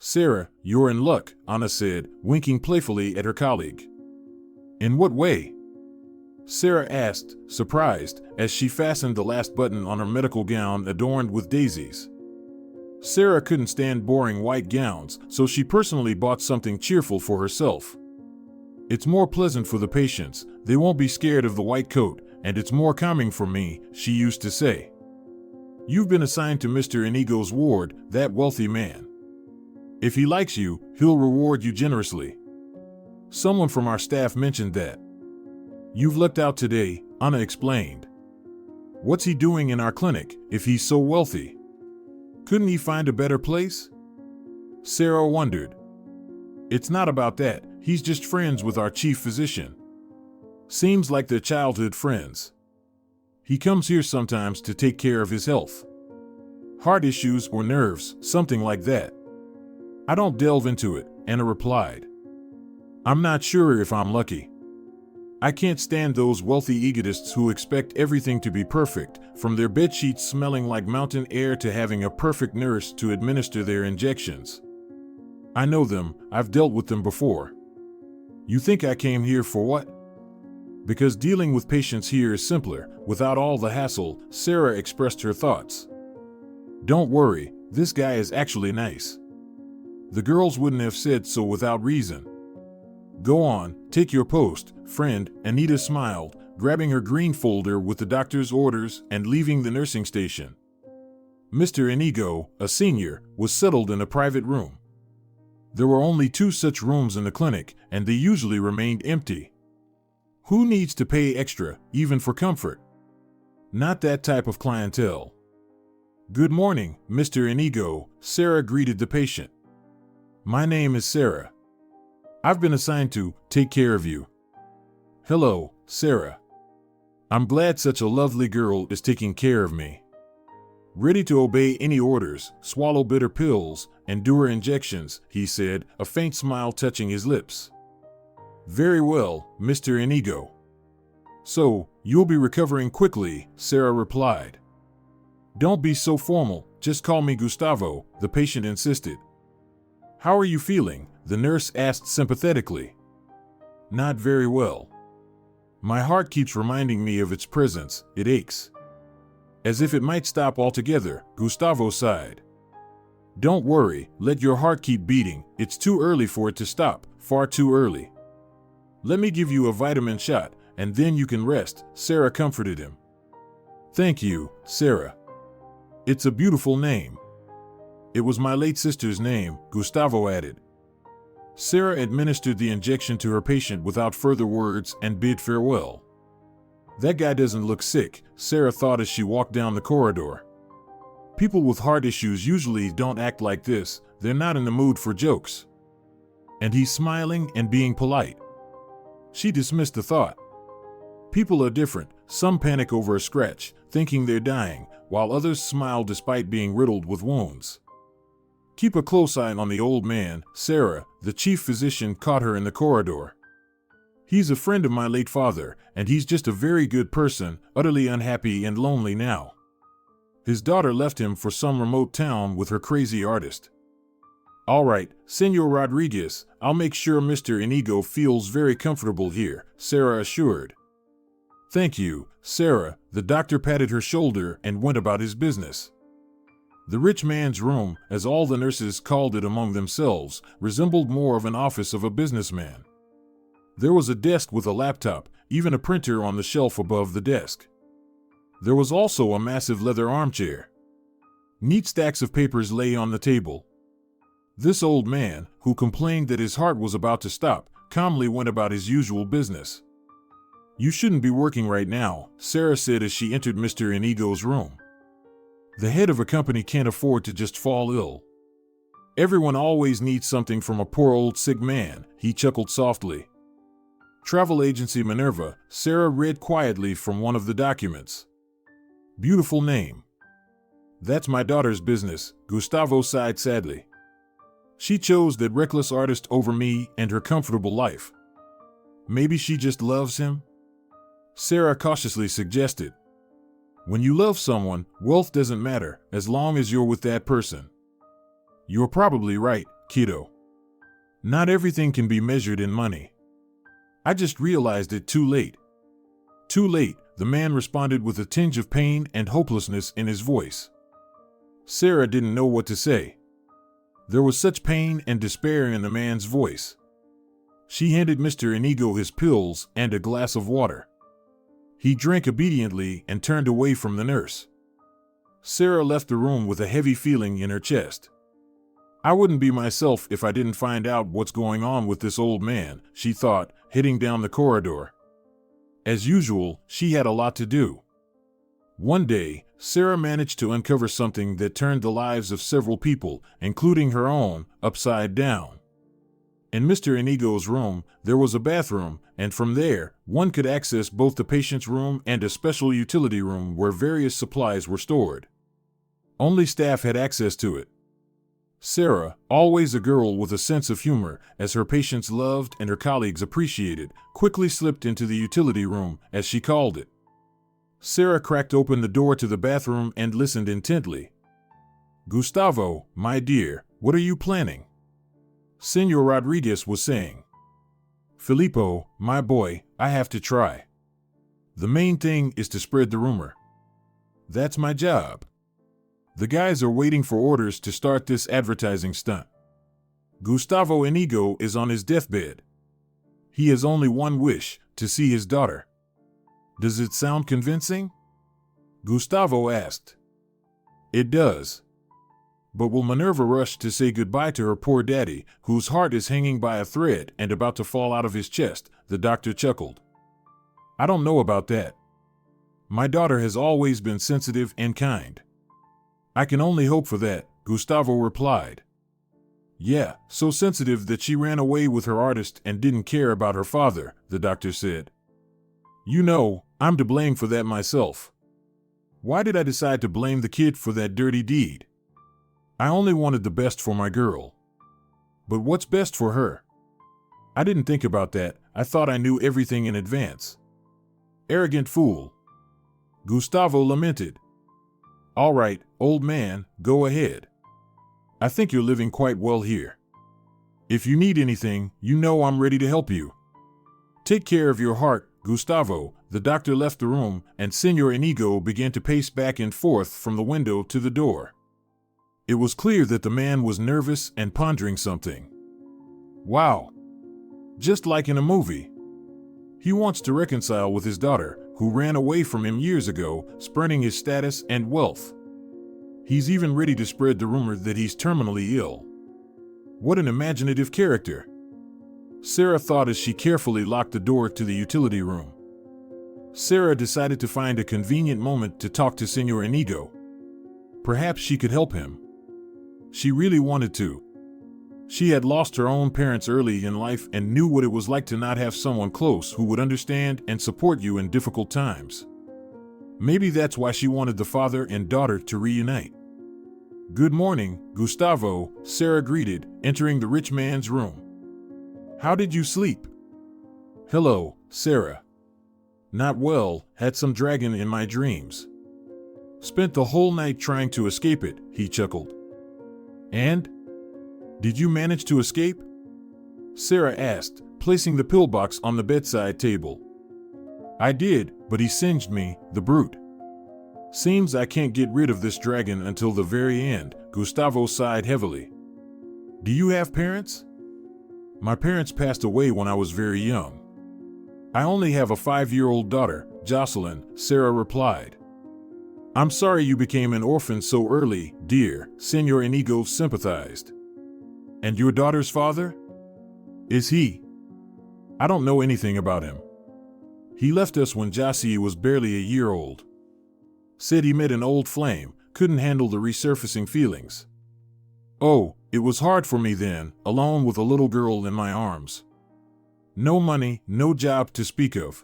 Sarah, you're in luck, Anna said, winking playfully at her colleague. In what way? Sarah asked, surprised, as she fastened the last button on her medical gown adorned with daisies. Sarah couldn't stand boring white gowns, so she personally bought something cheerful for herself. It's more pleasant for the patients, they won't be scared of the white coat, and it's more calming for me, she used to say. You've been assigned to Mr. Inigo's ward, that wealthy man. If he likes you, he'll reward you generously. Someone from our staff mentioned that. You've lucked out today, Anna explained. What's he doing in our clinic, if he's so wealthy? Couldn't he find a better place? Sarah wondered. It's not about that, he's just friends with our chief physician. Seems like they're childhood friends. He comes here sometimes to take care of his health. Heart issues or nerves, something like that. I don't delve into it, Anna replied. I'm not sure if I'm lucky. I can't stand those wealthy egotists who expect everything to be perfect, from their bedsheets smelling like mountain air to having a perfect nurse to administer their injections. I know them, I've dealt with them before. You think I came here for what? Because dealing with patients here is simpler, without all the hassle, Sarah expressed her thoughts. Don't worry, this guy is actually nice. The girls wouldn't have said so without reason. Go on, take your post, friend, Anita smiled, grabbing her green folder with the doctor's orders and leaving the nursing station. Mr. Inigo, a senior, was settled in a private room. There were only 2 such rooms in the clinic, and they usually remained empty. Who needs to pay extra, even for comfort? Not that type of clientele. Good morning, Mr. Inigo, Sarah greeted the patient. My name is Sarah. I've been assigned to take care of you. Hello, Sarah. I'm glad such a lovely girl is taking care of me. Ready to obey any orders, swallow bitter pills, endure injections, he said, a faint smile touching his lips. Very well, Mr. Inigo. So, you'll be recovering quickly, Sarah replied. Don't be so formal, just call me Gustavo, the patient insisted. How are you feeling? The nurse asked sympathetically. Not very well. My heart keeps reminding me of its presence, it aches. As if it might stop altogether, Gustavo sighed. Don't worry, let your heart keep beating, it's too early for it to stop, far too early. Let me give you a vitamin shot, and then you can rest, Sarah comforted him. Thank you, Sarah. It's a beautiful name. It was my late sister's name, Gustavo added. Sarah administered the injection to her patient without further words and bid farewell. That guy doesn't look sick, Sarah thought as she walked down the corridor. People with heart issues usually don't act like this, they're not in the mood for jokes. And he's smiling and being polite. She dismissed the thought. People are different, some panic over a scratch, thinking they're dying, while others smile despite being riddled with wounds. Keep a close eye on the old man, Sarah, the chief physician caught her in the corridor. He's a friend of my late father, and he's just a very good person, utterly unhappy and lonely now. His daughter left him for some remote town with her crazy artist. All right, Senor Rodriguez, I'll make sure Mr. Inigo feels very comfortable here, Sarah assured. Thank you, Sarah, the doctor patted her shoulder and went about his business. The rich man's room, as all the nurses called it among themselves, resembled more of an office of a businessman. There was a desk with a laptop, even a printer on the shelf above the desk. There was also a massive leather armchair. Neat stacks of papers lay on the table. This old man, who complained that his heart was about to stop, calmly went about his usual business. You shouldn't be working right now, Sarah said as she entered Mr. Inigo's room. The head of a company can't afford to just fall ill. Everyone always needs something from a poor old sick man, he chuckled softly. Travel agency Minerva, Sarah read quietly from one of the documents. Beautiful name. That's my daughter's business, Gustavo sighed sadly. She chose that reckless artist over me and her comfortable life. Maybe she just loves him? Sarah cautiously suggested. When you love someone, wealth doesn't matter, as long as you're with that person. You're probably right, kiddo. Not everything can be measured in money. I just realized it too late. Too late, the man responded with a tinge of pain and hopelessness in his voice. Sarah didn't know what to say. There was such pain and despair in the man's voice. She handed Mr. Inigo his pills and a glass of water. He drank obediently and turned away from the nurse. Sarah left the room with a heavy feeling in her chest. I wouldn't be myself if I didn't find out what's going on with this old man, she thought, heading down the corridor. As usual, she had a lot to do. One day, Sarah managed to uncover something that turned the lives of several people, including her own, upside down. In Mr. Inigo's room, there was a bathroom, and from there, one could access both the patient's room and a special utility room where various supplies were stored. Only staff had access to it. Sarah, always a girl with a sense of humor, as her patients loved and her colleagues appreciated, quickly slipped into the utility room, as she called it. Sarah cracked open the door to the bathroom and listened intently. "Gustavo, my dear, what are you planning?" Senor Rodriguez was saying. "Filippo, my boy, I have to try. The main thing is to spread the rumor. That's my job. The guys are waiting for orders to start this advertising stunt. Gustavo Inigo is on his deathbed. He has only one wish, to see his daughter. Does it sound convincing?" Gustavo asked. "It does. But will Minerva rush to say goodbye to her poor daddy, whose heart is hanging by a thread and about to fall out of his chest?" the doctor chuckled. "I don't know about that. My daughter has always been sensitive and kind." "I can only hope for that," Gustavo replied. "Yeah, so sensitive that she ran away with her artist and didn't care about her father," the doctor said. "You know, I'm to blame for that myself. Why did I decide to blame the kid for that dirty deed? I only wanted the best for my girl. But what's best for her? I didn't think about that. I thought I knew everything in advance. Arrogant fool." Gustavo lamented. "All right, old man, go ahead. I think you're living quite well here. If you need anything, you know I'm ready to help you. Take care of your heart, Gustavo." The doctor left the room, and Senor Inigo began to pace back and forth from the window to the door. It was clear that the man was nervous and pondering something. Wow. Just like in a movie. He wants to reconcile with his daughter, who ran away from him years ago, spurning his status and wealth. He's even ready to spread the rumor that he's terminally ill. What an imaginative character. Sarah thought as she carefully locked the door to the utility room. Sarah decided to find a convenient moment to talk to Senor Inigo. Perhaps she could help him. She really wanted to. She had lost her own parents early in life and knew what it was like to not have someone close who would understand and support you in difficult times. Maybe that's why she wanted the father and daughter to reunite. "Good morning, Gustavo," Sarah greeted, entering the rich man's room. "How did you sleep?" "Hello, Sarah. Not well, had some dragon in my dreams. Spent the whole night trying to escape it," he chuckled. "And? Did you manage to escape?" Sarah asked, placing the pillbox on the bedside table. "I did, but he singed me, the brute. Seems I can't get rid of this dragon until the very end." Gustavo sighed heavily. "Do you have parents?" "My parents passed away when I was very young. I only have a 5-year-old daughter, Jocelyn," Sarah replied. "I'm sorry you became an orphan so early, dear," Senor Inigo sympathized. "And your daughter's father? Is he?" "I don't know anything about him. He left us when Jossie was barely a year old. Said he met an old flame, couldn't handle the resurfacing feelings. Oh, it was hard for me then, alone with a little girl in my arms. No money, no job to speak of.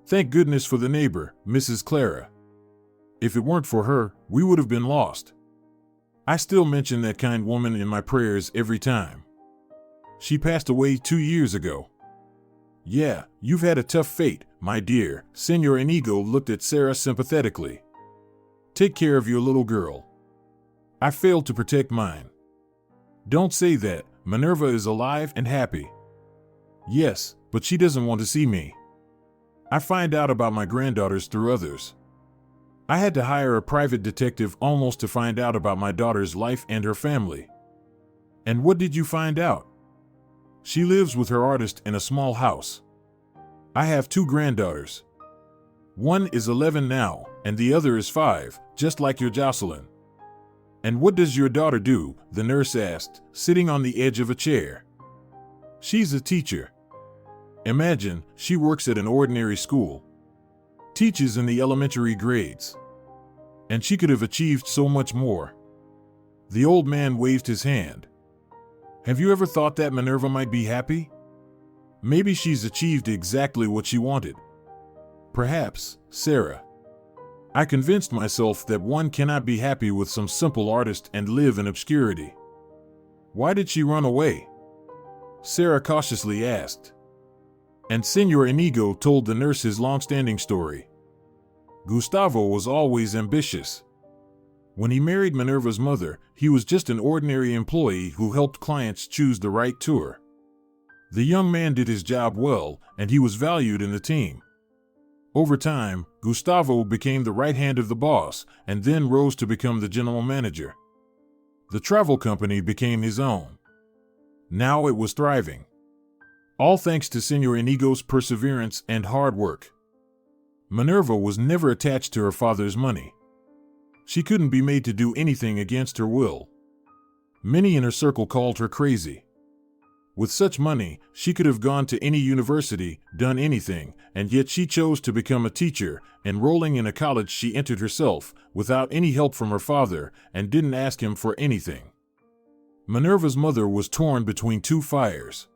Thank goodness for the neighbor, Mrs. Clara. If it weren't for her, we would have been lost. I still mention that kind woman in my prayers every time. She passed away 2 years ago." "Yeah, you've had a tough fate, my dear," Senor Inigo looked at Sarah sympathetically. "Take care of your little girl. I failed to protect mine. Don't say that. Minerva is alive and happy. Yes, but she doesn't want to see me. I find out about my granddaughters through others. I had to hire a private detective almost to find out about my daughter's life and her family. And what did you find out? She lives with her artist in a small house. I have 2 granddaughters. One is 11 now, and the other is 5, just like your Jocelyn. And what does your daughter do? The nurse asked, sitting on the edge of a chair. She's a teacher. Imagine, she works at an ordinary school. Teaches in the elementary grades. And she could have achieved so much more. The old man waved his hand. Have you ever thought that Minerva might be happy? Maybe she's achieved exactly what she wanted. Perhaps, Sarah. I convinced myself that one cannot be happy with some simple artist and live in obscurity. Why did she run away? Sarah cautiously asked. And Senor Inigo told the nurse his long-standing story. Gustavo was always ambitious. When he married Minerva's mother, he was just an ordinary employee who helped clients choose the right tour. The young man did his job well, and he was valued in the team. Over time, Gustavo became the right hand of the boss, and then rose to become the general manager. The travel company became his own. Now it was thriving. All thanks to Senor Inigo's perseverance and hard work. Minerva was never attached to her father's money. She couldn't be made to do anything against her will. Many in her circle called her crazy. With such money, she could have gone to any university, done anything, and yet she chose to become a teacher, enrolling in a college she entered herself, without any help from her father, and didn't ask him for anything. Minerva's mother was torn between 2 fires.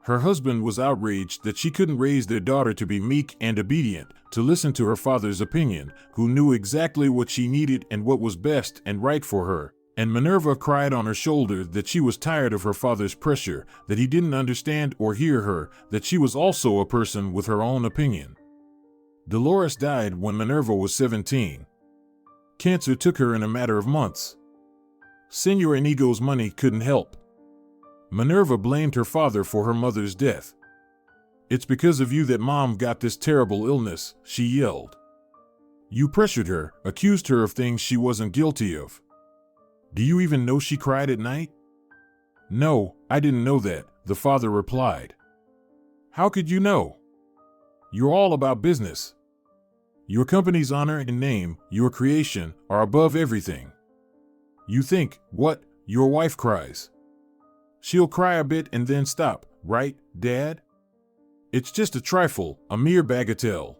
Her husband was outraged that she couldn't raise their daughter to be meek and obedient, to listen to her father's opinion, who knew exactly what she needed and what was best and right for her. And Minerva cried on her shoulder that she was tired of her father's pressure, that he didn't understand or hear her, that she was also a person with her own opinion. Dolores died when Minerva was 17. Cancer took her in a matter of months. Senor Inigo's money couldn't help. Minerva blamed her father for her mother's death. It's because of you that Mom got this terrible illness, she yelled. You pressured her, accused her of things she wasn't guilty of. Do you even know she cried at night? No, I didn't know that, the father replied. How could you know? You're all about business. Your company's honor and name, your creation, are above everything. You think, what, your wife cries. She'll cry a bit and then stop, right, Dad? It's just a trifle, a mere bagatelle.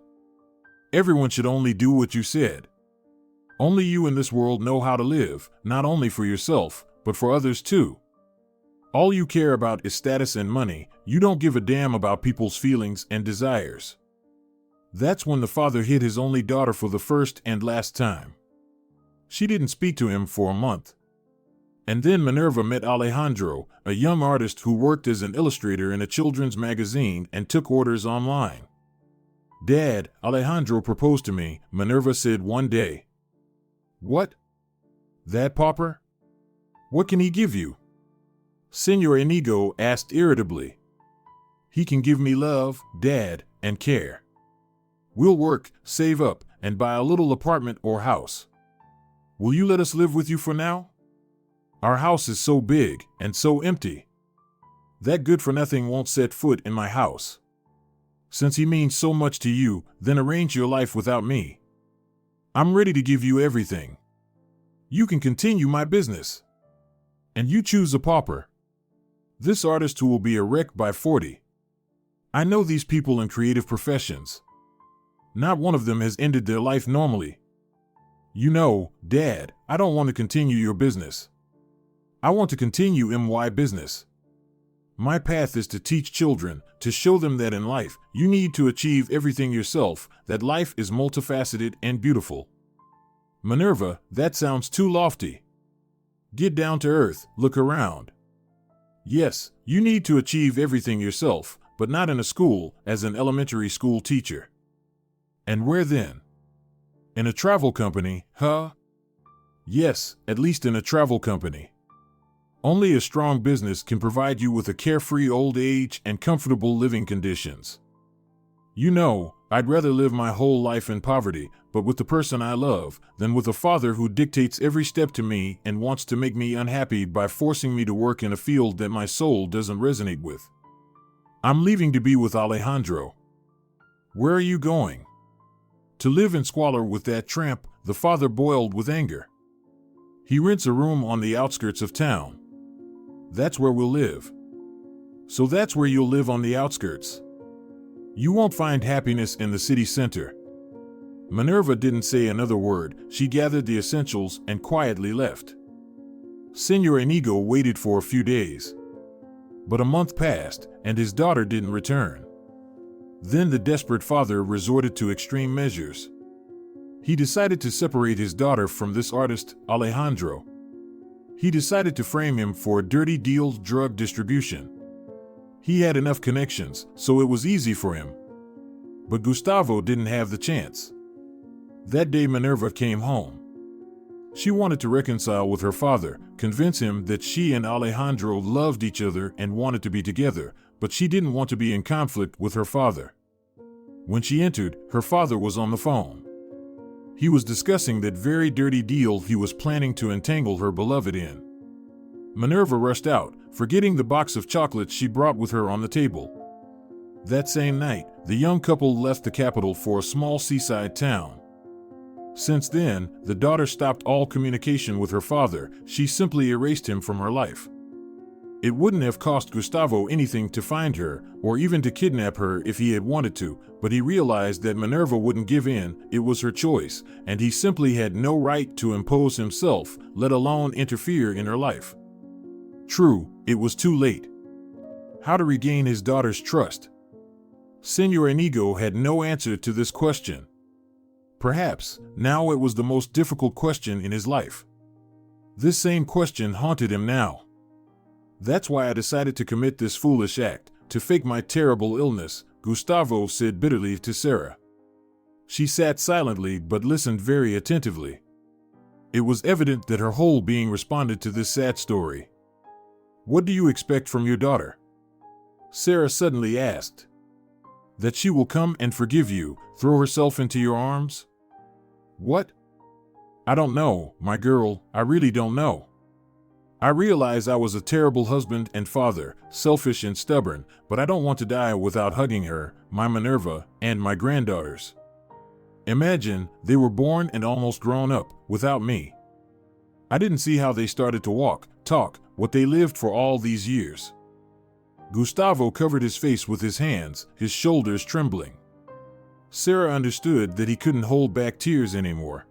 Everyone should only do what you said. Only you in this world know how to live, not only for yourself, but for others too. All you care about is status and money. You don't give a damn about people's feelings and desires. That's when the father hit his only daughter for the first and last time. She didn't speak to him for a month. And then Minerva met Alejandro, a young artist who worked as an illustrator in a children's magazine and took orders online. Dad, Alejandro proposed to me, Minerva said one day. What? That pauper? What can he give you? Senor Inigo asked irritably. He can give me love, Dad, and care. We'll work, save up, and buy a little apartment or house. Will you let us live with you for now? Our house is so big and so empty. That good-for-nothing won't set foot in my house. Since he means so much to you, then arrange your life without me. I'm ready to give you everything. You can continue my business. And you choose a pauper. This artist who will be a wreck by 40. I know these people in creative professions. Not one of them has ended their life normally. You know, Dad, I don't want to continue your business. I want to continue my business. My path is to teach children, to show them that in life, you need to achieve everything yourself, that life is multifaceted and beautiful. Minerva, that sounds too lofty. Get down to earth, look around. Yes, you need to achieve everything yourself, but not in a school, as an elementary school teacher. And where then? In a travel company, huh? Yes, at least in a travel company. Only a strong business can provide you with a carefree old age and comfortable living conditions. You know, I'd rather live my whole life in poverty, but with the person I love, than with a father who dictates every step to me and wants to make me unhappy by forcing me to work in a field that my soul doesn't resonate with. I'm leaving to be with Alejandro. Where are you going? To live in squalor with that tramp, the father boiled with anger. He rents a room on the outskirts of town. That's where we'll live. So that's where you'll live, on the outskirts. You won't find happiness in the city center. Minerva didn't say another word. She gathered the essentials and quietly left. Senor Inigo waited for a few days. But a month passed, and his daughter didn't return. Then the desperate father resorted to extreme measures. He decided to separate his daughter from this artist, Alejandro. He decided to frame him for a dirty deal, drug distribution. He had enough connections, so it was easy for him. But Gustavo didn't have the chance. That day Minerva came home. She wanted to reconcile with her father, convince him that she and Alejandro loved each other and wanted to be together, but she didn't want to be in conflict with her father. When she entered, her father was on the phone. He was discussing that very dirty deal he was planning to entangle her beloved in. Minerva rushed out, forgetting the box of chocolates she brought with her on the table. That same night, the young couple left the capital for a small seaside town. Since then, the daughter stopped all communication with her father. She simply erased him from her life. It wouldn't have cost Gustavo anything to find her, or even to kidnap her if he had wanted to, but he realized that Minerva wouldn't give in. It was her choice, and he simply had no right to impose himself, let alone interfere in her life. True, it was too late. How to regain his daughter's trust? Senor Inigo had no answer to this question. Perhaps, now it was the most difficult question in his life. This same question haunted him now. That's why I decided to commit this foolish act, to fake my terrible illness, Gustavo said bitterly to Sarah. She sat silently but listened very attentively. It was evident that her whole being responded to this sad story. What do you expect from your daughter? Sarah suddenly asked. That she will come and forgive you, throw herself into your arms? What? I don't know, my girl, I really don't know. I realize I was a terrible husband and father, selfish and stubborn, but I don't want to die without hugging her, my Minerva, and my granddaughters. Imagine, they were born and almost grown up, without me. I didn't see how they started to walk, talk, what they lived for all these years. Gustavo covered his face with his hands, his shoulders trembling. Sarah understood that he couldn't hold back tears anymore.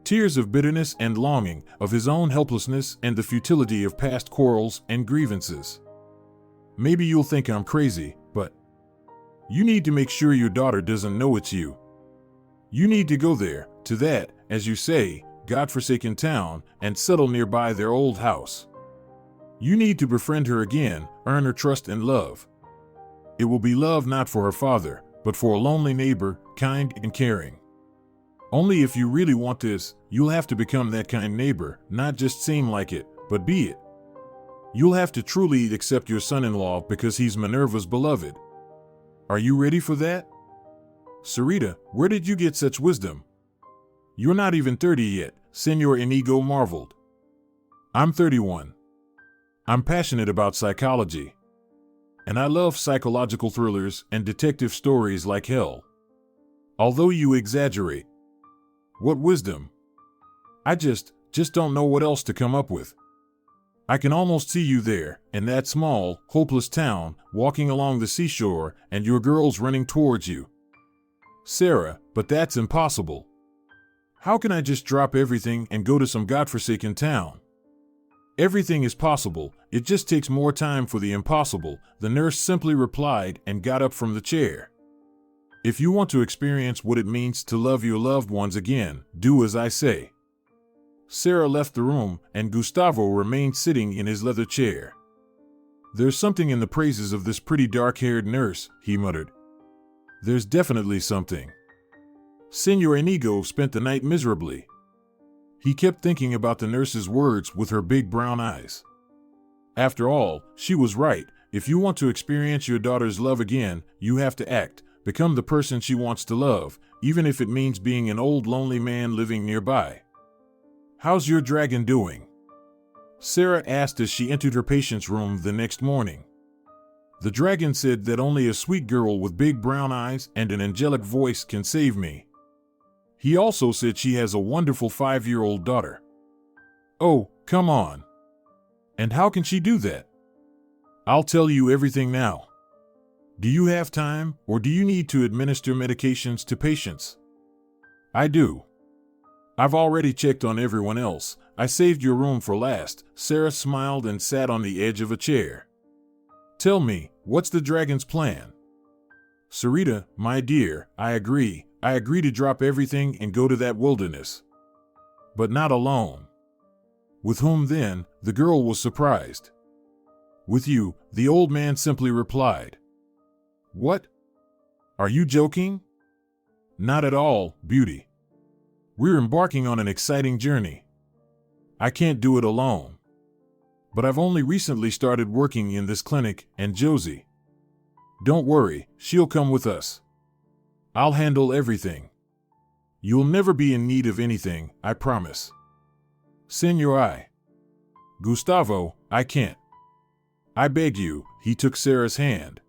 Tears of bitterness and longing, of his own helplessness and the futility of past quarrels and grievances. Maybe you'll think I'm crazy, but you need to make sure your daughter doesn't know it's you. You need to go there, to that, as you say, godforsaken town, and settle nearby their old house. You need to befriend her again, earn her trust and love. It will be love not for her father, but for a lonely neighbor, kind and caring. Only if you really want this, you'll have to become that kind neighbor, not just seem like it, but be it. You'll have to truly accept your son-in-law because he's Minerva's beloved. Are you ready for that? Sarita, where did you get such wisdom? You're not even 30 yet, Senor Inigo marveled. I'm 31. I'm passionate about psychology. And I love psychological thrillers and detective stories like hell. Although you exaggerate. What wisdom? I just don't know what else to come up with. I can almost see you there, in that small, hopeless town, walking along the seashore, and your girls running towards you. Sarah, but that's impossible. How can I just drop everything and go to some godforsaken town? Everything is possible, it just takes more time for the impossible, the nurse simply replied and got up from the chair. If you want to experience what it means to love your loved ones again, do as I say. Sarah left the room, and Gustavo remained sitting in his leather chair. There's something in the praises of this pretty dark-haired nurse, he muttered. There's definitely something. Senor Inigo spent the night miserably. He kept thinking about the nurse's words with her big brown eyes. After all, she was right. If you want to experience your daughter's love again, you have to act, become the person she wants to love, even if it means being an old lonely man living nearby. How's your dragon doing? Sarah asked as she entered her patient's room the next morning. The dragon said that only a sweet girl with big brown eyes and an angelic voice can save me. He also said she has a wonderful 5-year-old daughter. Oh, come on. And how can she do that? I'll tell you everything now. Do you have time, or do you need to administer medications to patients? I do. I've already checked on everyone else. I saved your room for last. Sarah smiled and sat on the edge of a chair. Tell me, what's the dragon's plan? Sarita, my dear, I agree. I agree to drop everything and go to that wilderness. But not alone. With whom then? The girl was surprised. With you, the old man simply replied. What? Are you joking? Not at all, beauty. We're embarking on an exciting journey. I can't do it alone. But I've only recently started working in this clinic, and Josie. Don't worry, she'll come with us. I'll handle everything. You'll never be in need of anything, I promise. Senor Gustavo, I can't. I beg you, he took Sarah's hand.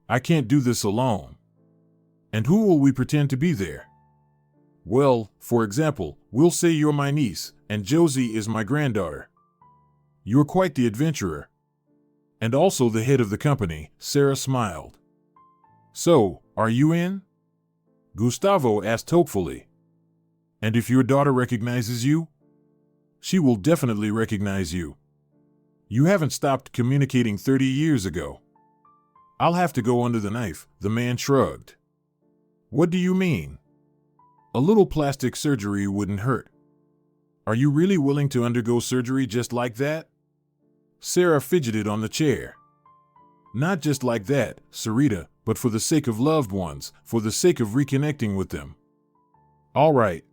I can't do this alone. And who will we pretend to be there? Well, for example, we'll say you're my niece, and Josie is my granddaughter. You're quite the adventurer. And also the head of the company, Sarah smiled. So, are you in? Gustavo asked hopefully. And if your daughter recognizes you? She will definitely recognize you. You haven't stopped communicating 30 years ago. I'll have to go under the knife, the man shrugged. What do you mean? A little plastic surgery wouldn't hurt. Are you really willing to undergo surgery just like that? Sarah fidgeted on the chair. Not just like that, Sarita, but for the sake of loved ones, for the sake of reconnecting with them. All right.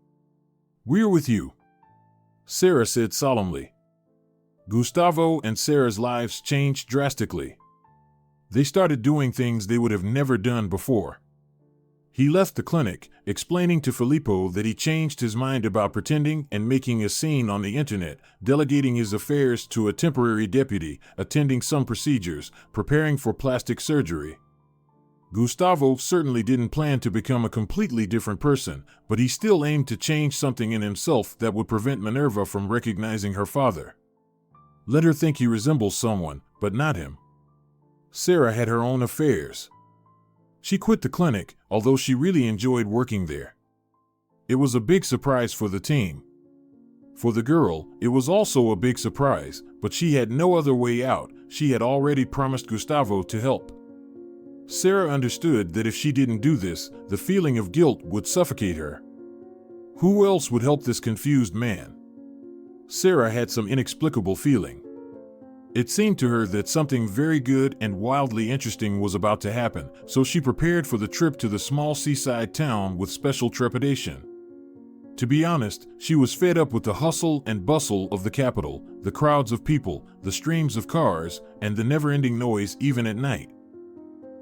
We're with you, Sarah said solemnly. Gustavo and Sarah's lives changed drastically. They started doing things they would have never done before. He left the clinic, explaining to Filippo that he changed his mind about pretending and making a scene on the internet, delegating his affairs to a temporary deputy, attending some procedures, preparing for plastic surgery. Gustavo certainly didn't plan to become a completely different person, but he still aimed to change something in himself that would prevent Minerva from recognizing her father. Let her think he resembles someone, but not him. Sarah had her own affairs. She quit the clinic, although she really enjoyed working there. It was a big surprise for the team. For the girl, it was also a big surprise, but she had no other way out. She had already promised Gustavo to help. Sarah understood that if she didn't do this, the feeling of guilt would suffocate her. Who else would help this confused man? Sarah had some inexplicable feeling. It seemed to her that something very good and wildly interesting was about to happen, so she prepared for the trip to the small seaside town with special trepidation. To be honest, she was fed up with the hustle and bustle of the capital, the crowds of people, the streams of cars, and the never-ending noise even at night.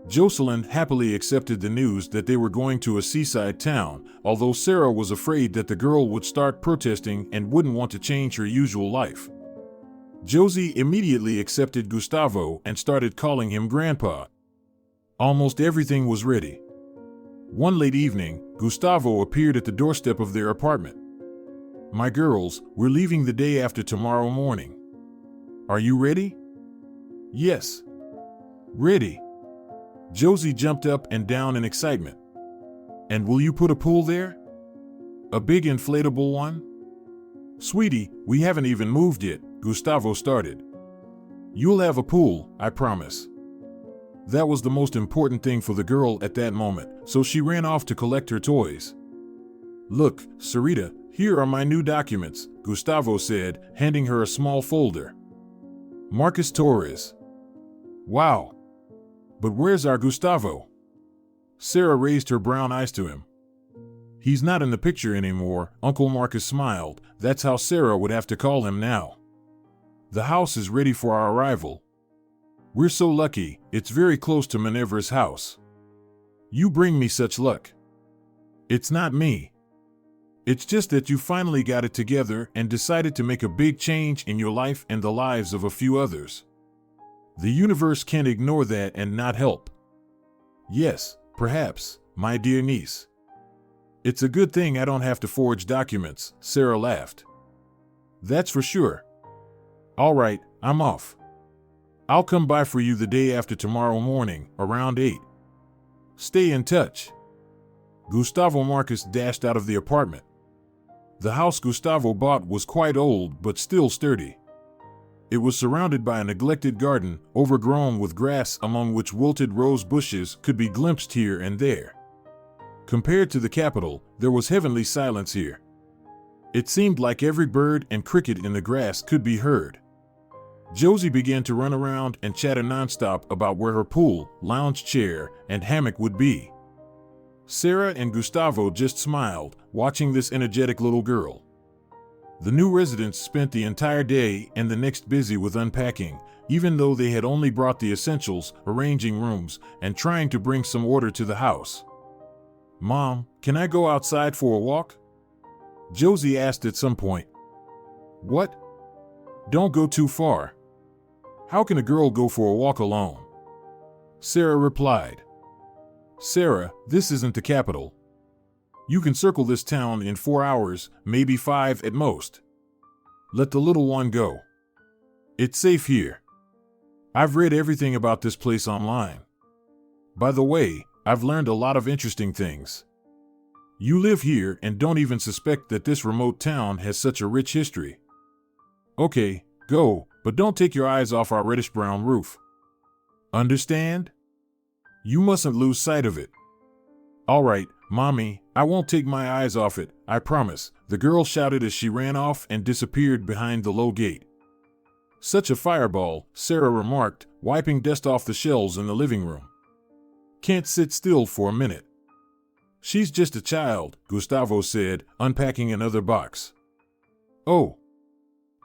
Jocelyn happily accepted the news that they were going to a seaside town, although Sarah was afraid that the girl would start protesting and wouldn't want to change her usual life. Josie immediately accepted Gustavo and started calling him Grandpa. Almost everything was ready. One late evening, Gustavo appeared at the doorstep of their apartment. My girls, we're leaving the day after tomorrow morning. Are you ready? Yes. Ready. Josie jumped up and down in excitement. And will you put a pool there? A big inflatable one? Sweetie, we haven't even moved yet, Gustavo started. You'll have a pool, I promise. That was the most important thing for the girl at that moment, so she ran off to collect her toys. Look, Sarita, here are my new documents, Gustavo said, handing her a small folder. Marcus Torres. Wow. But where's our Gustavo? Sarah raised her brown eyes to him. He's not in the picture anymore, Uncle Marcus smiled. That's how Sarah would have to call him now. The house is ready for our arrival. We're so lucky, it's very close to Minerva's house. You bring me such luck. It's not me. It's just that you finally got it together and decided to make a big change in your life and the lives of a few others. The universe can't ignore that and not help. Yes, perhaps, my dear niece. It's a good thing I don't have to forge documents, Sarah laughed. That's for sure. All right, I'm off. I'll come by for you the day after tomorrow morning, around 8. Stay in touch. Gustavo Marcus dashed out of the apartment. The house Gustavo bought was quite old but still sturdy. It was surrounded by a neglected garden, overgrown with grass among which wilted rose bushes could be glimpsed here and there. Compared to the capital, there was heavenly silence here. It seemed like every bird and cricket in the grass could be heard. Josie began to run around and chatter nonstop about where her pool, lounge chair, and hammock would be. Sarah and Gustavo just smiled, watching this energetic little girl. The new residents spent the entire day and the next busy with unpacking, even though they had only brought the essentials, arranging rooms, and trying to bring some order to the house. Mom, can I go outside for a walk? Josie asked at some point. What? Don't go too far. How can a girl go for a walk alone? Sarah replied. Sarah, this isn't the capital. You can circle this town in 4 hours, maybe 5 at most. Let the little one go. It's safe here. I've read everything about this place online. By the way, I've learned a lot of interesting things. You live here and don't even suspect that this remote town has such a rich history. Okay, go, but don't take your eyes off our reddish-brown roof. Understand? You mustn't lose sight of it. All right, Mommy, I won't take my eyes off it, I promise, the girl shouted as she ran off and disappeared behind the low gate. Such a fireball, Sarah remarked, wiping dust off the shelves in the living room. Can't sit still for a minute. She's just a child, Gustavo said, unpacking another box. Oh.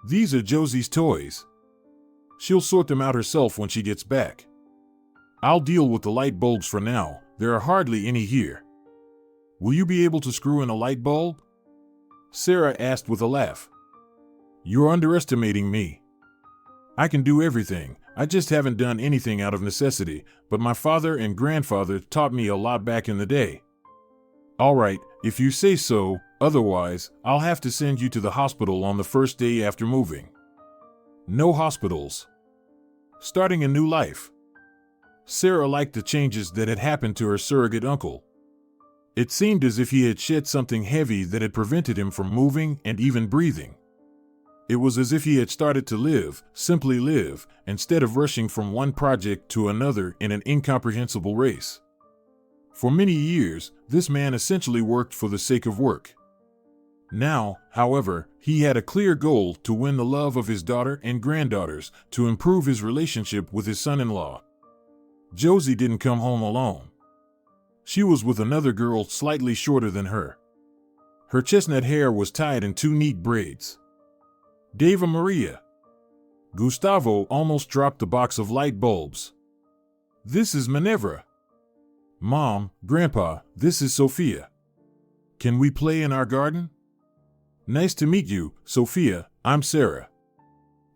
These are Josie's toys. She'll sort them out herself when she gets back. I'll deal with the light bulbs for now, there are hardly any here. Will you be able to screw in a light bulb? Sarah asked with a laugh. You're underestimating me. I can do everything, I just haven't done anything out of necessity, but my father and grandfather taught me a lot back in the day. All right, if you say so, otherwise, I'll have to send you to the hospital on the first day after moving. No hospitals. Starting a new life. Sarah liked the changes that had happened to her surrogate uncle. It seemed as if he had shed something heavy that had prevented him from moving and even breathing. It was as if he had started to live, simply live, instead of rushing from one project to another in an incomprehensible race. For many years, this man essentially worked for the sake of work. Now, however, he had a clear goal to win the love of his daughter and granddaughters, to improve his relationship with his son-in-law. Josie didn't come home alone. She was with another girl slightly shorter than her. Her chestnut hair was tied in 2 neat braids. Deva Maria. Gustavo almost dropped the box of light bulbs. This is Minerva. Mom, Grandpa, this is Sophia. Can we play in our garden? Nice to meet you, Sophia, I'm Sarah.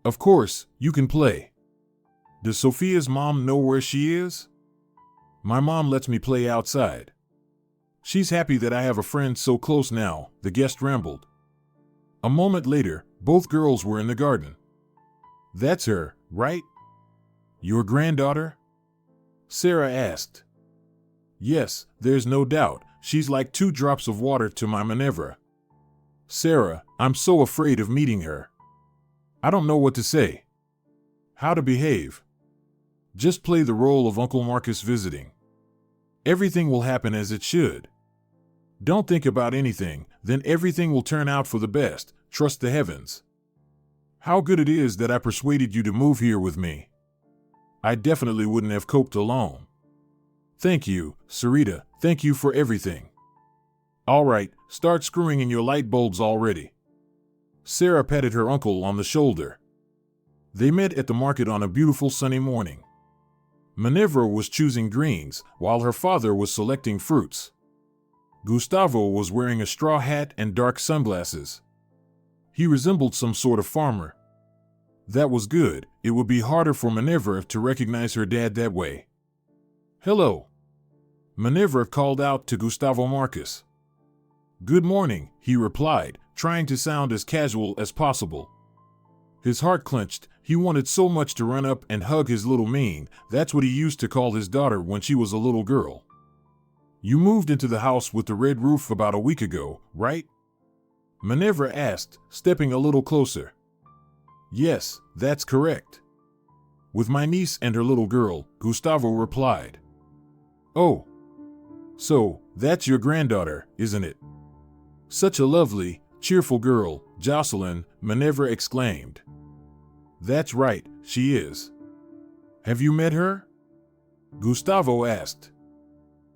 Of course, you can play. Does Sophia's mom know where she is? My mom lets me play outside. She's happy that I have a friend so close now, the guest rambled. A moment later, both girls were in the garden. That's her, right? Your granddaughter? Sarah asked. Yes, there's no doubt, she's like 2 drops of water to my Minerva. Sarah, I'm so afraid of meeting her. I don't know what to say. How to behave. Just play the role of Uncle Marcus visiting. Everything will happen as it should. Don't think about anything, then everything will turn out for the best, trust the heavens. How good it is that I persuaded you to move here with me. I definitely wouldn't have coped alone. Thank you, Sarita, thank you for everything. All right, start screwing in your light bulbs already. Sarah patted her uncle on the shoulder. They met at the market on a beautiful sunny morning. Minerva was choosing greens, while her father was selecting fruits. Gustavo was wearing a straw hat and dark sunglasses. He resembled some sort of farmer. That was good. It would be harder for Minerva to recognize her dad that way. "Hello," Minerva called out to Gustavo Marcus. "Good morning," he replied, trying to sound as casual as possible. His heart clenched. He wanted so much to run up and hug his little Mean. That's what he used to call his daughter when she was a little girl. "You moved into the house with the red roof about a week ago, right?" Minerva asked, stepping a little closer. "Yes, that's correct. With my niece and her little girl," Gustavo replied. "Oh. So, that's your granddaughter, isn't it?" "Such a lovely, cheerful girl, Jocelyn," Minerva exclaimed. "That's right, she is. Have you met her?" Gustavo asked.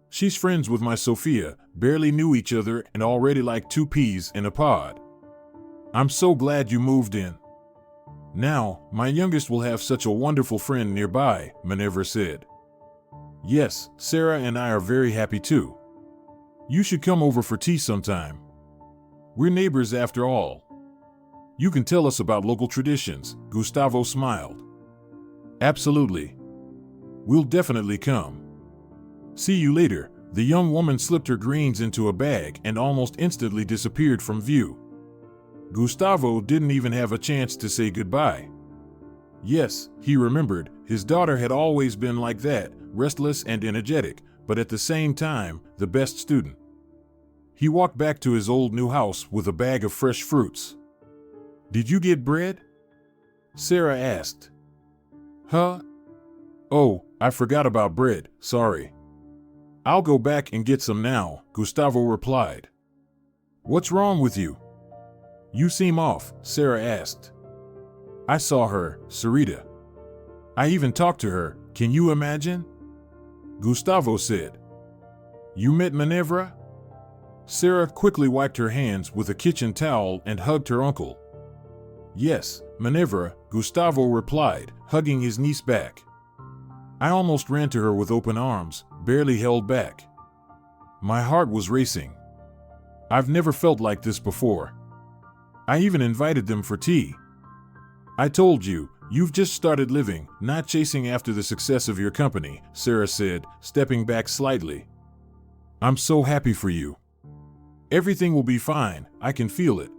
"She's friends with my Sophia, barely knew each other and already like two peas in a pod. I'm so glad you moved in. Now, my youngest will have such a wonderful friend nearby," Minerva said. "Yes, Sarah and I are very happy too. You should come over for tea sometime. We're neighbors after all. You can tell us about local traditions," Gustavo smiled. "Absolutely. We'll definitely come. See you later." The young woman slipped her greens into a bag and almost instantly disappeared from view. Gustavo didn't even have a chance to say goodbye. Yes, he remembered, his daughter had always been like that, restless and energetic, but at the same time, the best student. He walked back to his old new house with a bag of fresh fruits. "Did you get bread?" Sarah asked. "Huh? Oh, I forgot about bread, sorry. I'll go back and get some now," Gustavo replied. "What's wrong with you? You seem off," Sarah asked. "I saw her, Sarita. I even talked to her, can you imagine?" Gustavo said. "You met Minerva?" Sarah quickly wiped her hands with a kitchen towel and hugged her uncle. "Yes, Minerva," Gustavo replied, hugging his niece back. "I almost ran to her with open arms, barely held back. My heart was racing. I've never felt like this before. I even invited them for tea. I told you, you've just started living, not chasing after the success of your company," Sarah said, stepping back slightly. "I'm so happy for you. Everything will be fine, I can feel it.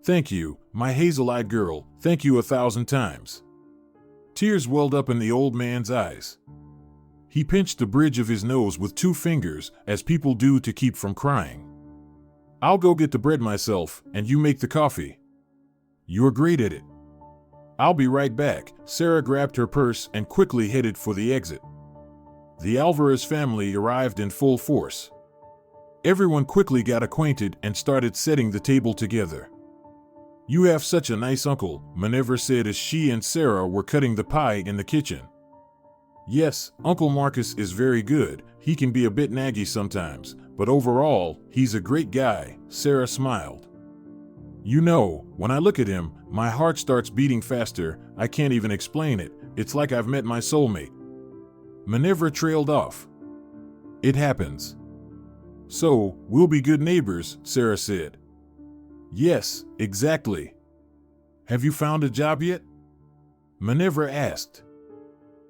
Thank you, my hazel-eyed girl, thank you 1,000 times." Tears welled up in the old man's eyes. He pinched the bridge of his nose with 2 fingers, as people do to keep from crying. "I'll go get the bread myself, and you make the coffee. You're great at it." "I'll be right back." Sarah grabbed her purse and quickly headed for the exit. The Alvarez family arrived in full force. Everyone quickly got acquainted and started setting the table together. "You have such a nice uncle," Minerva said as she and Sarah were cutting the pie in the kitchen. "Yes, Uncle Marcus is very good. He can be a bit naggy sometimes, but overall, he's a great guy," Sarah smiled. "You know, when I look at him, my heart starts beating faster. I can't even explain it. It's like I've met my soulmate." Minerva trailed off. "It happens. So, we'll be good neighbors," Sarah said. "Yes, exactly. Have you found a job yet?" Minerva asked.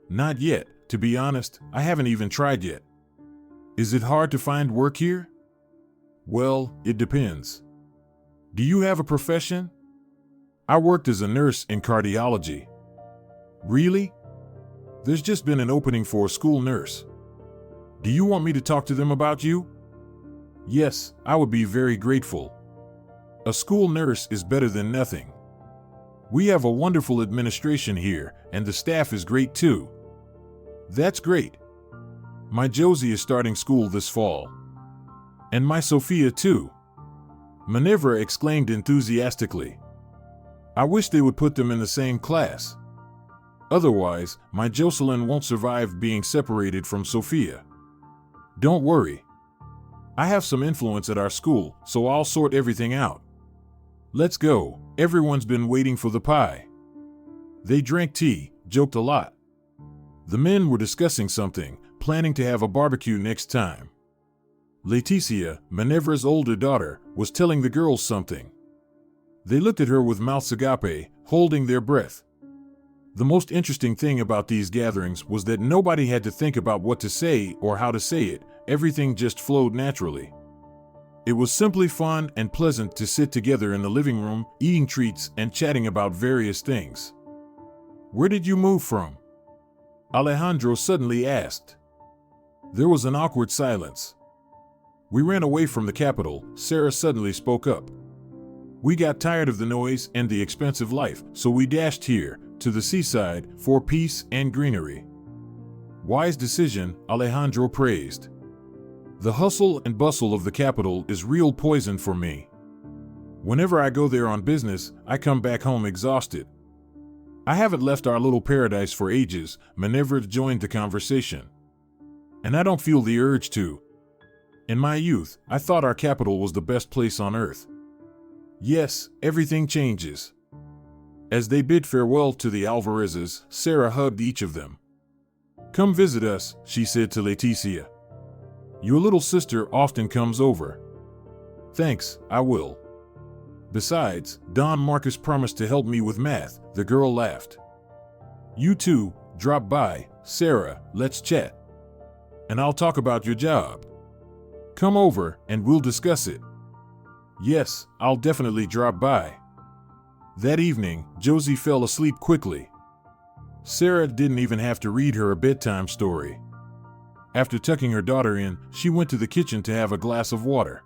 "Not yet, to be honest, I haven't even tried yet." "Is it hard to find work here?" "Well, it depends. Do you have a profession?" "I worked as a nurse in cardiology." "Really? There's just been an opening for a school nurse. Do you want me to talk to them about you?" "Yes, I would be very grateful. A school nurse is better than nothing. We have a wonderful administration here, and the staff is great too." "That's great. My Josie is starting school this fall. And my Sophia too," Minerva exclaimed enthusiastically. "I wish they would put them in the same class. Otherwise, my Jocelyn won't survive being separated from Sophia. Don't worry. I have some influence at our school, so I'll sort everything out. Let's go, everyone's been waiting for the pie." They drank tea, joked a lot. The men were discussing something, planning to have a barbecue next time. Leticia, Minerva's older daughter, was telling the girls something. They looked at her with mouths agape, holding their breath. The most interesting thing about these gatherings was that nobody had to think about what to say or how to say it. Everything just flowed naturally. It was simply fun and pleasant to sit together in the living room, eating treats and chatting about various things. "Where did you move from?" Alejandro suddenly asked. There was an awkward silence. "We ran away from the capital," Sarah suddenly spoke up. "We got tired of the noise and the expensive life, so we dashed here, to the seaside, for peace and greenery." "Wise decision," Alejandro praised. "The hustle and bustle of the capital is real poison for me. Whenever I go there on business, I come back home exhausted." "I haven't left our little paradise for ages," Minerva joined the conversation. "And I don't feel the urge to. In my youth, I thought our capital was the best place on earth." "Yes, everything changes." As they bid farewell to the Alvarezes, Sarah hugged each of them. "Come visit us," she said to Leticia. "Your little sister often comes over." "Thanks, I will. Besides, Don Marcus promised to help me with math," the girl laughed. "You too, drop by, Sarah, let's chat. And I'll talk about your job. Come over and we'll discuss it." "Yes, I'll definitely drop by." That evening, Josie fell asleep quickly. Sarah didn't even have to read her a bedtime story. After tucking her daughter in, she went to the kitchen to have a glass of water.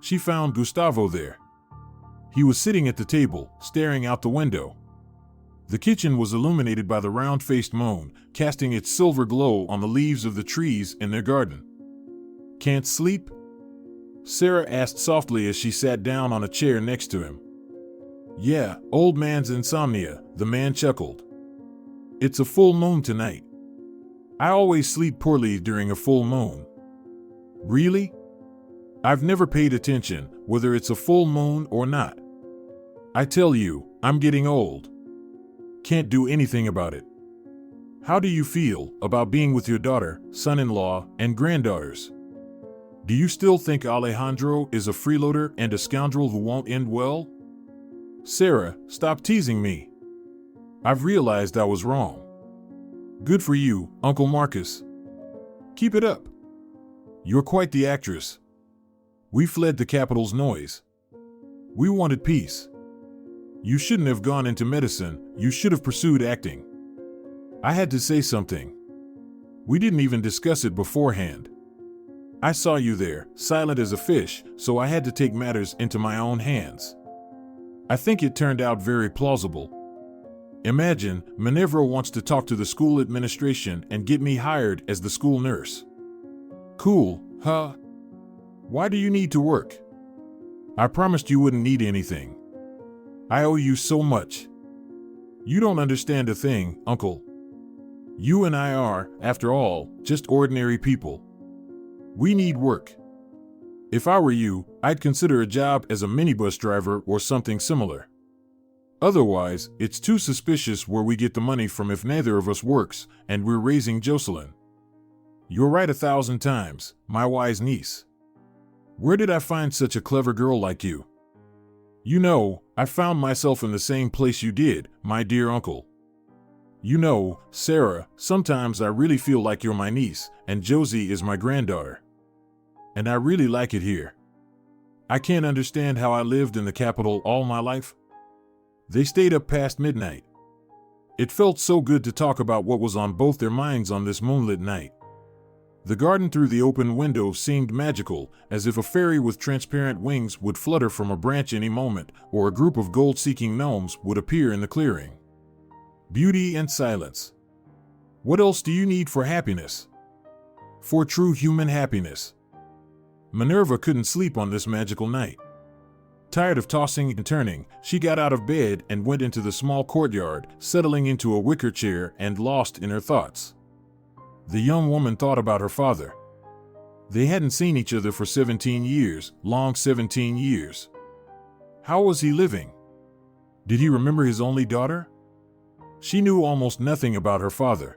She found Gustavo there. He was sitting at the table, staring out the window. The kitchen was illuminated by the round-faced moon, casting its silver glow on the leaves of the trees in their garden. "Can't sleep?" Sarah asked softly as she sat down on a chair next to him. "Yeah, old man's insomnia," the man chuckled. "It's a full moon tonight. I always sleep poorly during a full moon." "Really?" "I've never paid attention, whether it's a full moon or not. I tell you, I'm getting old. Can't do anything about it." "How do you feel about being with your daughter, son-in-law, and granddaughters? Do you still think Alejandro is a freeloader and a scoundrel who won't end well?" "Sarah, stop teasing me. I've realized I was wrong." "Good for you, Uncle Marcus. Keep it up. You're quite the actress." "We fled the capital's noise. We wanted peace. You shouldn't have gone into medicine, you should have pursued acting." "I had to say something. We didn't even discuss it beforehand. I saw you there, silent as a fish, so I had to take matters into my own hands. I think it turned out very plausible. Imagine, Minerva wants to talk to the school administration and get me hired as the school nurse. Cool, huh? Why do you need to work? I promised you wouldn't need anything. I owe you so much. You don't understand a thing, Uncle. You and I are, after all, just ordinary people. We need work. If I were you, I'd consider a job as a minibus driver or something similar. Otherwise, it's too suspicious where we get the money from if neither of us works, and we're raising Jocelyn. You're right 1,000 times, my wise niece. Where did I find such a clever girl like you? You know, I found myself in the same place you did, my dear uncle. You know, Sarah, sometimes I really feel like you're my niece, and Josie is my granddaughter. And I really like it here. I can't understand how I lived in the capital all my life. They stayed up past midnight. It felt so good to talk about what was on both their minds on this moonlit night. The garden through the open window seemed magical, as if a fairy with transparent wings would flutter from a branch any moment, or a group of gold-seeking gnomes would appear in the clearing. Beauty and silence. What else do you need for happiness? For true human happiness. Minerva couldn't sleep on this magical night. Tired of tossing and turning, she got out of bed and went into the small courtyard, settling into a wicker chair and lost in her thoughts. The young woman thought about her father. They hadn't seen each other for 17 years, long 17 years. How was he living? Did he remember his only daughter? She knew almost nothing about her father.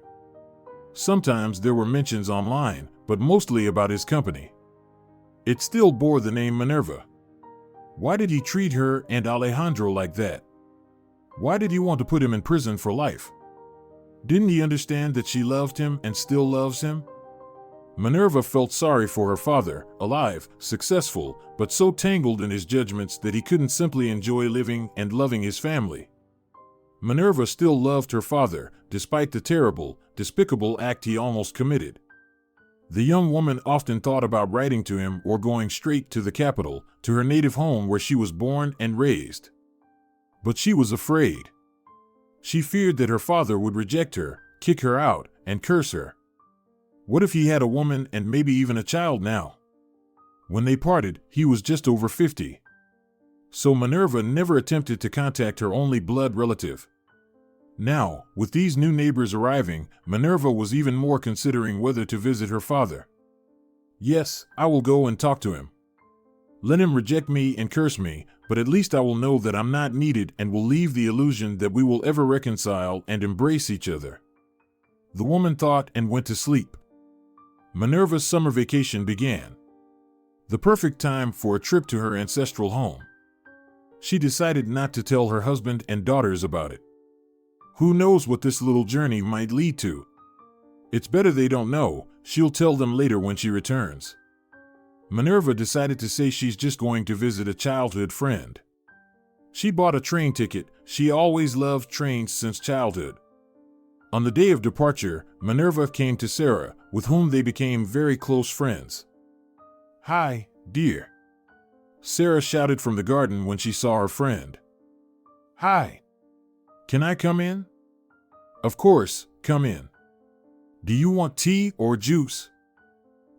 Sometimes there were mentions online, but mostly about his company. It still bore the name Minerva. Why did he treat her and Alejandro like that? Why did he want to put him in prison for life? Didn't he understand that she loved him and still loves him? Minerva felt sorry for her father, alive, successful, but so tangled in his judgments that he couldn't simply enjoy living and loving his family. Minerva still loved her father, despite the terrible, despicable act he almost committed. The young woman often thought about writing to him or going straight to the capital, to her native home where she was born and raised. But she was afraid. She feared that her father would reject her, kick her out, and curse her. What if he had a woman and maybe even a child now? When they parted, he was just over 50. So Minerva never attempted to contact her only blood relative. Now, with these new neighbors arriving, Minerva was even more considering whether to visit her father. Yes, I will go and talk to him. Let him reject me and curse me, but at least I will know that I'm not needed and will leave the illusion that we will ever reconcile and embrace each other. The woman thought and went to sleep. Minerva's summer vacation began. The perfect time for a trip to her ancestral home. She decided not to tell her husband and daughters about it. Who knows what this little journey might lead to? It's better they don't know. She'll tell them later when she returns. Minerva decided to say she's just going to visit a childhood friend. She bought a train ticket. She always loved trains since childhood. On the day of departure, Minerva came to Sarah, with whom they became very close friends. "Hi, dear," Sarah shouted from the garden when she saw her friend. "Hi. Can I come in?" "Of course, come in. Do you want tea or juice?"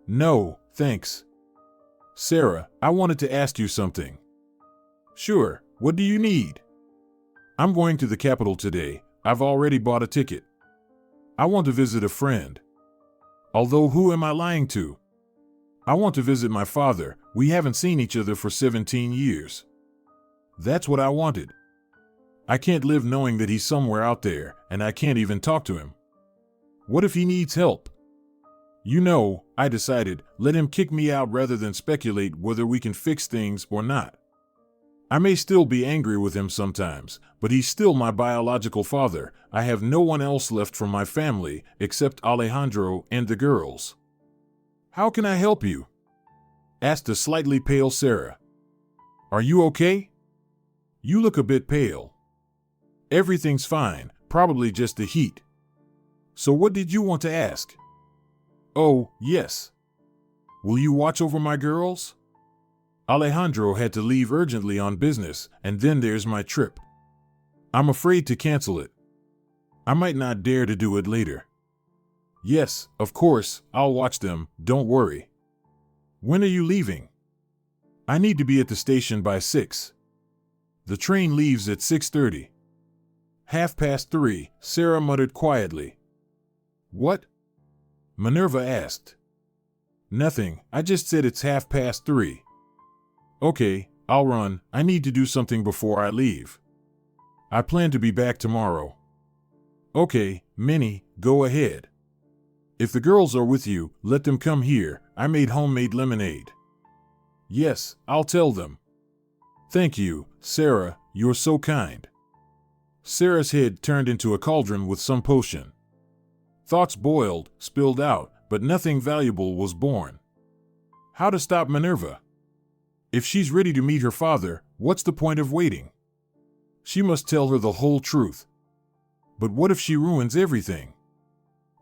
"No, thanks." "Sarah, I wanted to ask you something." "Sure, what do you need?" "I'm going to the capital today. I've already bought a ticket. I want to visit a friend. Although who am I lying to? I want to visit my father. We haven't seen each other for 17 years. That's what I wanted. I can't live knowing that he's somewhere out there, and I can't even talk to him. What if he needs help? You know, I decided, let him kick me out rather than speculate whether we can fix things or not. I may still be angry with him sometimes, but he's still my biological father. I have no one else left from my family except Alejandro and the girls. How can I help you?" asked a slightly pale Sarah. "Are you okay? You look a bit pale." "Everything's fine, probably just the heat." "So what did you want to ask?" "Oh, yes. Will you watch over my girls? Alejandro had to leave urgently on business, and then there's my trip. I'm afraid to cancel it. I might not dare to do it later." "Yes, of course, I'll watch them, don't worry." "When are you leaving?" "I need to be at the station by 6. The train leaves at 6:30. 3:30, Sarah muttered quietly. "What?" Minerva asked. "Nothing, I just said it's 3:30. "Okay, I'll run. I need to do something before I leave. I plan to be back tomorrow." "Okay, Minnie, go ahead. If the girls are with you, let them come here. I made homemade lemonade." "Yes, I'll tell them." "Thank you, Sarah, you're so kind." Sarah's head turned into a cauldron with some potion. Thoughts boiled, spilled out, but nothing valuable was born. How to stop Minerva? If she's ready to meet her father, what's the point of waiting? She must tell her the whole truth. But what if she ruins everything?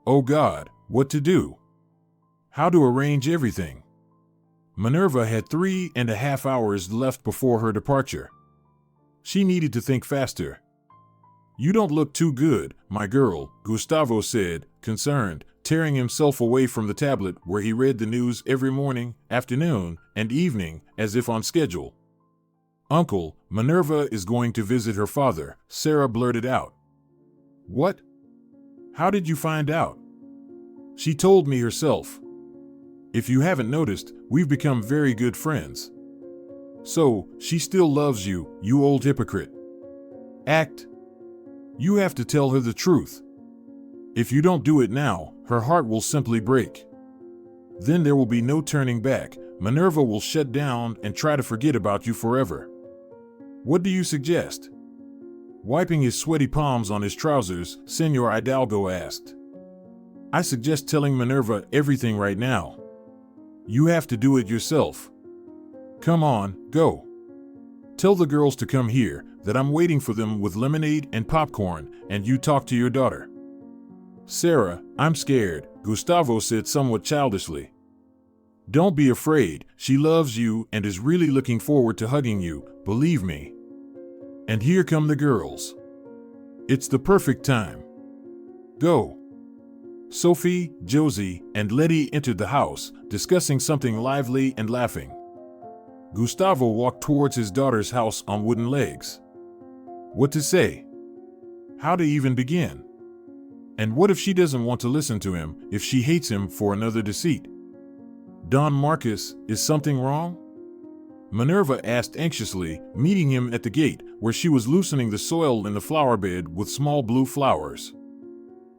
Oh God, what to do? How to arrange everything? Minerva had 3.5 hours left before her departure. She needed to think faster. "You don't look too good, my girl," Gustavo said, concerned, tearing himself away from the tablet where he read the news every morning, afternoon, and evening, as if on schedule. "Uncle, Minerva is going to visit her father," Sarah blurted out. "What? How did you find out?" "She told me herself. If you haven't noticed, we've become very good friends." "So, she still loves you, you old hypocrite." "Act." You have to tell her the truth. If you don't do it now, her heart will simply break. Then there will be no turning back. Minerva will shut down and try to forget about you forever. What do you suggest? Wiping his sweaty palms on his trousers, Senor Hidalgo asked. I suggest telling Minerva everything right now. You have to do it yourself. Come on, go. Tell the girls to come here, that I'm waiting for them with lemonade and popcorn, and you talk to your daughter. Sarah, I'm scared, Gustavo said somewhat childishly. Don't be afraid, she loves you and is really looking forward to hugging you, believe me. And here come the girls. It's the perfect time. Go. Sophie, Josie, and Letty entered the house, discussing something lively and laughing. Gustavo walked towards his daughter's house on wooden legs. What to say? How to even begin? And what if she doesn't want to listen to him, if she hates him for another deceit? Don Marcus, is something wrong? Minerva asked anxiously, meeting him at the gate, where she was loosening the soil in the flower bed with small blue flowers.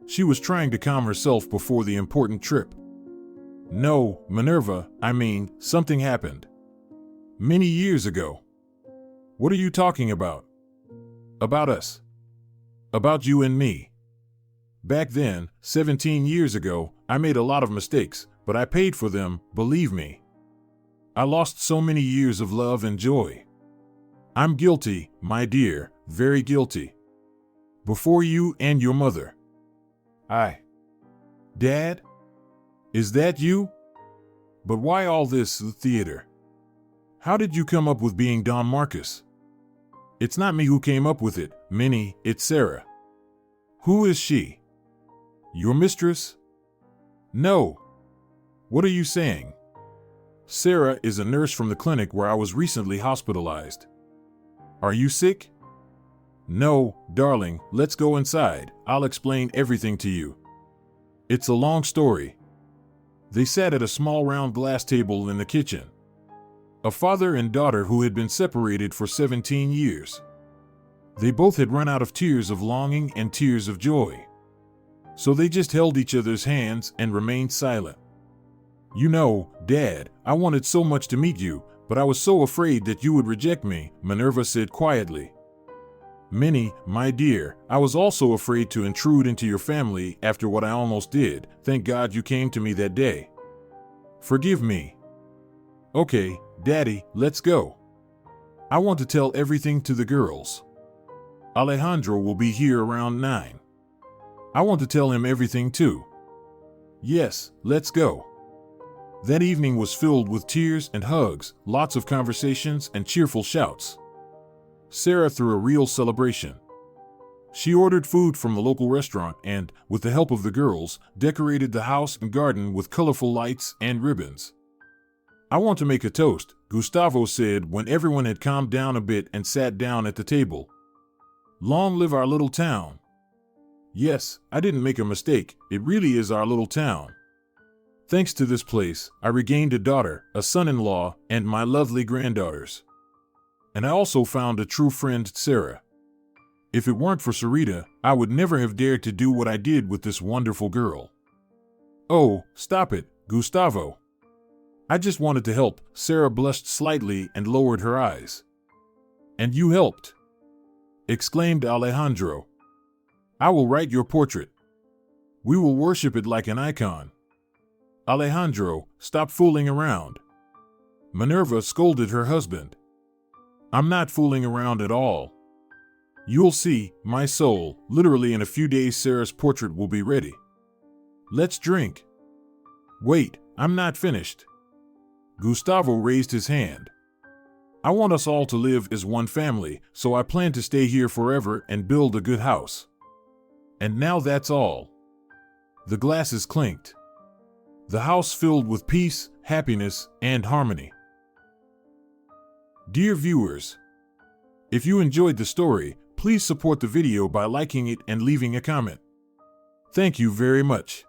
She was trying to calm herself before the important trip. No, Minerva, I mean, something happened. Many years ago. What are you talking about? About us. About you and me. Back then, 17 years ago, I made a lot of mistakes, but I paid for them, believe me. I lost so many years of love and joy. I'm guilty, my dear, very guilty. Before you and your mother. Dad? Is that you? But why all this theater? How did you come up with being Don Marcus? It's not me who came up with it, Minnie, it's Sarah. Who is she? Your mistress? No. What are you saying? Sarah is a nurse from the clinic where I was recently hospitalized. Are you sick? No, darling, let's go inside. I'll explain everything to you. It's a long story. They sat at a small round glass table in the kitchen. A father and daughter who had been separated for 17 years. They both had run out of tears of longing and tears of joy. So they just held each other's hands and remained silent. You know, Dad, I wanted so much to meet you, but I was so afraid that you would reject me, Minerva said quietly. Minnie, my dear, I was also afraid to intrude into your family after what I almost did. Thank God you came to me that day. Forgive me. Okay, Daddy, let's go. I want to tell everything to the girls. Alejandro will be here around 9. I want to tell him everything too. Yes, let's go. That evening was filled with tears and hugs, lots of conversations and cheerful shouts. Sarah threw a real celebration. She ordered food from the local restaurant and, with the help of the girls, decorated the house and garden with colorful lights and ribbons. I want to make a toast, Gustavo said when everyone had calmed down a bit and sat down at the table. Long live our little town. Yes, I didn't make a mistake, it really is our little town. Thanks to this place, I regained a daughter, a son-in-law, and my lovely granddaughters. And I also found a true friend, Sarah. If it weren't for Sarita, I would never have dared to do what I did with this wonderful girl. Oh, stop it, Gustavo. I just wanted to help, Sarah blushed slightly and lowered her eyes. And you helped, exclaimed Alejandro. I will write your portrait. We will worship it like an icon. Alejandro, stop fooling around. Minerva scolded her husband. I'm not fooling around at all. You'll see, my soul, literally in a few days Sarah's portrait will be ready. Let's drink. Wait, I'm not finished. Gustavo raised his hand. I want us all to live as one family, so I plan to stay here forever and build a good house. And now that's all. The glasses clinked. The house filled with peace, happiness, and harmony. Dear viewers, if you enjoyed the story, please support the video by liking it and leaving a comment. Thank you very much.